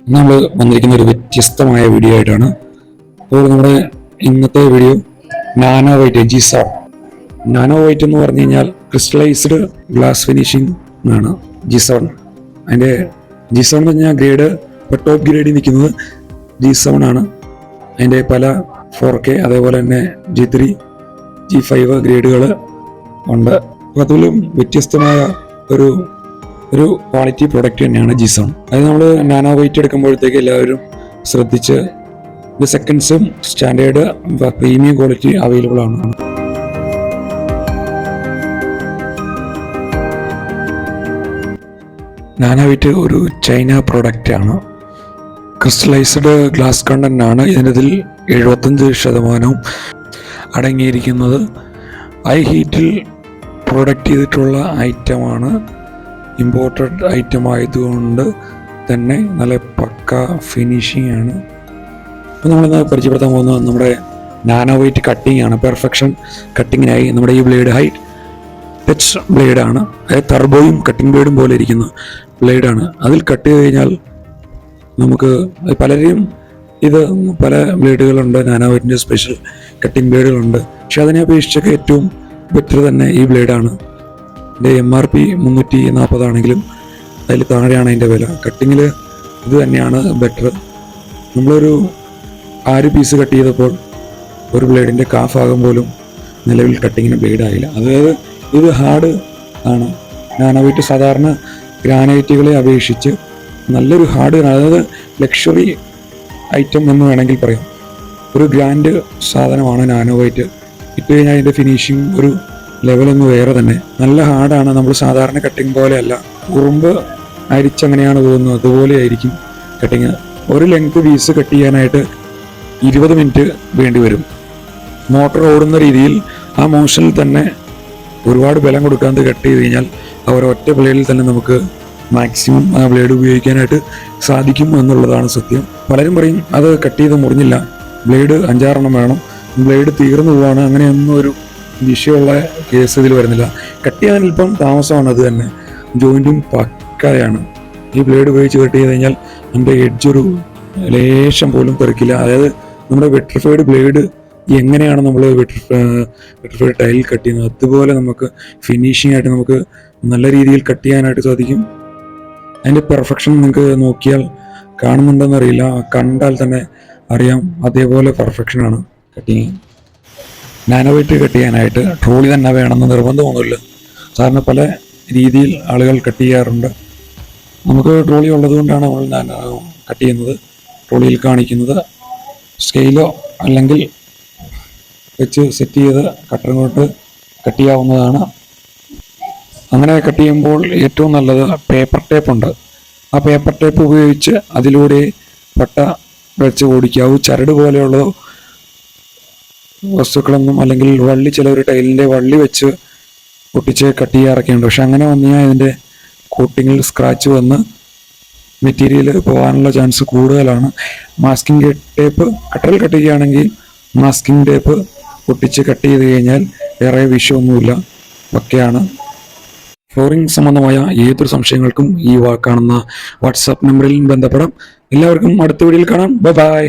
നമ്മൾ വന്നിരിക്കുന്ന ഒരു വ്യത്യസ്തമായ വീഡിയോ ആയിട്ടാണ്. അപ്പോൾ നമ്മുടെ ഇന്നത്തെ വീഡിയോ നാനോ വൈറ്റ് ജിസോൺ. നാനോ വൈറ്റ് എന്ന് പറഞ്ഞു കഴിഞ്ഞാൽ ക്രിസ്റ്റലൈസ്ഡ് ഗ്ലാസ് ഫിനിഷിംഗ് ആണ് ജിസോൺ. അതിൻ്റെ ജിസോൺ എന്ന് പറഞ്ഞാൽ ഗ്രേഡ് ഇപ്പോൾ ടോപ്പ് ഗ്രേഡിൽ നിൽക്കുന്നത് G7 ആണ്. അതിൻ്റെ പല 4K അതേപോലെ തന്നെ G3 G5 ഗ്രേഡുകൾ ഉണ്ട്. അപ്പോൾ അതിലും വ്യത്യസ്തമായ ഒരു ക്വാളിറ്റി പ്രോഡക്റ്റ് തന്നെയാണ് ജിസോൺ. അത് നമ്മൾ നാനോ വൈറ്റ് എടുക്കുമ്പോഴത്തേക്ക് എല്ലാവരും ശ്രദ്ധിച്ച് ഇത് സെക്കൻഡ്സും സ്റ്റാൻഡേർഡ് പ്രീമിയം ക്വാളിറ്റി അവൈലബിൾ ആണ്. നാനോ വൈറ്റ് ഒരു ചൈന പ്രോഡക്റ്റ് ആണ്. ക്രിസ്റ്റലൈസ്ഡ് ഗ്ലാസ് കണ്ടന്റ് ആണ് ഇതിൽ 75% അടങ്ങിയിരിക്കുന്നത്. ഹൈ ഹീറ്റിൽ പ്രൊഡക്റ്റ് ചെയ്തിട്ടുള്ള ഐറ്റമാണ്. ഇമ്പോർട്ടഡ് ഐറ്റം ആയതുകൊണ്ട് തന്നെ നല്ല പക്ക ഫിനിഷിംഗ് ആണ്. അപ്പോൾ നമ്മളിന്ന് പരിചയപ്പെടുത്താൻ പോകുന്നത് നമ്മുടെ നാനോ വൈറ്റ് കട്ടിംഗ് ആണ്. പെർഫെക്ഷൻ കട്ടിങ്ങിനായി നമ്മുടെ ഈ ബ്ലേഡ് ഹൈ ടച്ച് ബ്ലേഡാണ്. അതായത് ടർബോയും കട്ടിംഗ് ബ്ലേഡും പോലെ ഇരിക്കുന്ന ബ്ലേഡാണ്. അതിൽ കട്ട് ചെയ്ത് കഴിഞ്ഞാൽ നമുക്ക് പലരെയും പല ബ്ലേഡുകളുണ്ട്, നാനോ വൈറ്റിൻ്റെ സ്പെഷ്യൽ കട്ടിംഗ് ബ്ലേഡുകളുണ്ട്. പക്ഷെ അതിനെ അപേക്ഷിച്ചൊക്കെ ഏറ്റവും ബെറ്റർ തന്നെ ഈ ബ്ലേഡാണ്. അതിൻ്റെ MRP 340 ആണെങ്കിലും അതിൽ താഴെയാണ് അതിൻ്റെ വില. കട്ടിങ്ങിൽ ഇത് തന്നെയാണ് ബെറ്റർ. നമ്മളൊരു 6 പീസ് കട്ട് ചെയ്തപ്പോൾ ഒരു ബ്ലേഡിൻ്റെ ഭാഗം പോലും നിലവിൽ കട്ടിങ്ങിന് ബ്ലേഡ് ആയില്ല. അതായത് ഇത് ഹാർഡ് ആണ്. നാനോ വൈറ്റ് സാധാരണ ഗ്രാനൈറ്റുകളെ അപേക്ഷിച്ച് നല്ലൊരു ഹാർഡ്, അതായത് ലക്ഷറി ഐറ്റം എന്ന് വേണമെങ്കിൽ പറയാം. ഒരു ഗ്രാൻഡ് സാധനമാണ് നാനോ വൈറ്റ്. ഇട്ട് കഴിഞ്ഞാൽ അതിൻ്റെ ഫിനിഷിങ് ഒരു ലെവലൊന്ന് വേറെ തന്നെ. നല്ല ഹാർഡാണ്. നമ്മൾ സാധാരണ കട്ടിങ് പോലെയല്ല. ഉറുമ്പ് അരിച്ചങ്ങനെയാണ് പോകുന്നത്, അതുപോലെ ആയിരിക്കും കട്ടിങ്. ഒരു ലെങ്ത് പീസ് കട്ട് ചെയ്യാനായിട്ട് 20 മിനിറ്റ് വേണ്ടി വരും. മോട്ടർ ഓടുന്ന രീതിയിൽ ആ മോഷനിൽ തന്നെ ഒരുപാട് ബലം കൊടുക്കാതെ കട്ട് ചെയ്ത് കഴിഞ്ഞാൽ ആ ഒരൊറ്റ ബ്ലേഡിൽ തന്നെ നമുക്ക് മാക്സിമം ആ ബ്ലേഡ് ഉപയോഗിക്കാനായിട്ട് സാധിക്കും എന്നുള്ളതാണ് സത്യം. പലരും പറയും അത് കട്ട് ചെയ്ത് മുറിഞ്ഞില്ല, ബ്ലേഡ് 5-6 എണ്ണം വേണം, ബ്ലേഡ് തീർന്നു പോവാണ്, അങ്ങനെയൊന്നും ഒരു വിഷയമുള്ള കേസ് ഇതിൽ വരുന്നില്ല. കട്ട് ചെയ്യാൻ ഇപ്പം താമസമാണ്. അത് തന്നെ ജോയിൻറ്റും പക്കയാണ്. ഈ ബ്ലേഡ് ഉപയോഗിച്ച് കട്ട് ചെയ്ത് കഴിഞ്ഞാൽ നമ്മുടെ എഡ്ജൊരു ലേശം പോലും തെറിക്കില്ല. അതായത് നമ്മുടെ വെട്രിഫൈഡ് ബ്ലേഡ് എങ്ങനെയാണ് നമ്മൾ വെട്രിഫൈഡ് ടൈൽ കട്ട് ചെയ്യുന്നത് അതുപോലെ നമുക്ക് ഫിനിഷിംഗ് ആയിട്ട് നമുക്ക് നല്ല രീതിയിൽ കട്ട് ചെയ്യാനായിട്ട് സാധിക്കും. അതിൻ്റെ പെർഫെക്ഷൻ നിങ്ങൾക്ക് നോക്കിയാൽ കാണുന്നുണ്ടെന്നറിയില്ല, കണ്ടാൽ തന്നെ അറിയാം. അതേപോലെ പെർഫെക്ഷനാണ് കട്ടിങ്. നാനോ വൈറ്റ് കട്ട് ചെയ്യാനായിട്ട് ട്രോളി തന്നെ വേണമെന്ന് നിർബന്ധമൊന്നുമില്ല. സാധാരണ പല രീതിയിൽ ആളുകൾ കട്ട് ചെയ്യാറുണ്ട്. നമുക്ക് ട്രോളി ഉള്ളത് കൊണ്ടാണ് നമ്മൾ കട്ട് ചെയ്യുന്നത്. ട്രോളിയിൽ കാണിക്കുന്നത് സ്കെയിലോ അല്ലെങ്കിൽ വെച്ച് സെറ്റ് ചെയ്ത് കട്ടറും കൊണ്ട് കട്ട് ചെയ്യാവുന്നതാണ്. അങ്ങനെ കട്ട് ചെയ്യുമ്പോൾ ഏറ്റവും നല്ലത് പേപ്പർ ടേപ്പ് ഉണ്ട്. ആ പേപ്പർ ടേപ്പ് ഉപയോഗിച്ച് അതിലൂടെ പട്ട വെച്ച് ഓടിക്കാവൂ. ചരട് പോലെയുള്ള വസ്തുക്കളൊന്നും, അല്ലെങ്കിൽ വള്ളി, ചിലവർ ടൈലിൻ്റെ വള്ളി വെച്ച് ഒട്ടിച്ച് കട്ട് ചെയ്യാറൊക്കെയുണ്ട്. പക്ഷെ അങ്ങനെ വന്നു കഴിഞ്ഞാൽ ഇതിൻ്റെ കോട്ടിങ്ങിൽ സ്ക്രാച്ച് വന്ന് മെറ്റീരിയൽ പോകാനുള്ള ചാൻസ് കൂടുതലാണ്. മാസ്കിംഗ് ടേപ്പ് കട്ടറിൽ കട്ട് ചെയ്യുകയാണെങ്കിൽ മാസ്കിംഗ് ടേപ്പ് ഒട്ടിച്ച് കട്ട് ചെയ്ത് കഴിഞ്ഞാൽ വേറെ വിഷയമൊന്നുമില്ല, പക്കയാണ്. ഫ്ലോറിംഗ് സംബന്ധമായ ഏതൊരു സംശയങ്ങൾക്കും ഈ കാണുന്ന വാട്സാപ്പ് നമ്പറിൽ ബന്ധപ്പെടാം. എല്ലാവർക്കും അടുത്ത വീഡിയോയിൽ കാണാം. ബൈ.